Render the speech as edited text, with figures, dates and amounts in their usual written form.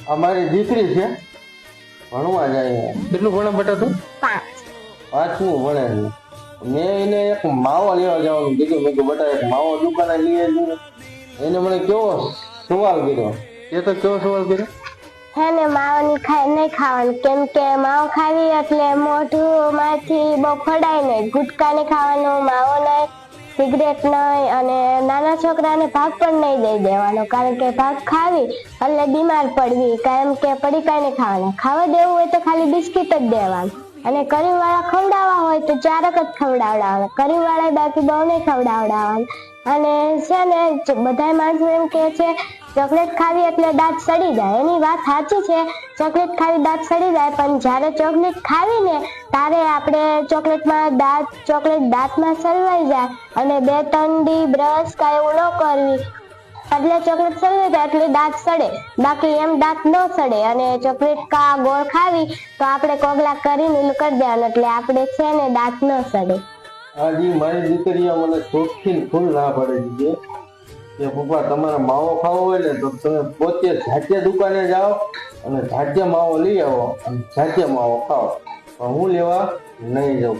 અમારી દીકરી છે, ભણવા જાય. કેટલું ભણે બેટા તું? 5મું ભણે છે. મેં એને એક માવો લેવા જવાનું કીધું. મેં કીધું બેટા એક માવો દુકાને લઈ આવજો ને. એને મને કેવો સવાલ કર્યો. એ તો કેવો સવાલ કર્યો? હે ને માવો નહીં ખાવાનું, કેમ કે માવો ખાવી એટલે મોઢું માંથી બહુ ફડાય નહીં. ગુટકા નહીં ખાવાનું, માવો નહીં, સિગરેટ નહીં, અને નાના છોકરાને ભાગ પણ નહીં દઈ દેવાનો, કારણ કે ભાગ ખાવી એટલે બીમાર પડવી. કેમ કે પડીકા નહીં ખાવાના. ખાવા દેવું હોય તો ખાલી બિસ્કિટ જ દેવાનું, અને કરીમ વાળા ખવડાવવા હોય તો 4 જ ખવડાવડાવવાના. કરીમ વાળા બાકી બહુ નહીં ખવડાવડાવવાના. અને છે ને બધા માણસો એમ કે છે ચોકલેટ ખાવી એટલે દાંત સડી જાય. એની વાત સાચી છે, ચોકલેટ ખાવી દાંત સડી જાય, પણ જ્યારે ચોકલેટ ખાવી ને ત્યારે આપણે ચોકલેટ દાંતમાં સળવાઈ જાય અને 2-3 દી બ્રશ કાંઈ એવું ન કરવી એટલે ચોકલેટ સળવાઈ જાય એટલે દાંત સડે. બાકી એમ દાંત ન સડે. અને ચોકલેટ કા ગોળ ખાવી તો આપણે કોગલા કરીને ઓલું કરી દેવાનું, એટલે આપણે છે ને દાંત ન સડે. આજે મારી દીકરીએ મને ચોખ્ખી ફૂલ ના પાડી દીધી કે પપ્પા તમારે માવો ખાવો હોય ને તો તમે પોતે જાતે દુકાને જાઓ અને જાતે માવો લઈ આવો અને જાતે માવો ખાઓ. પણ હું લેવા નહીં જાઉં.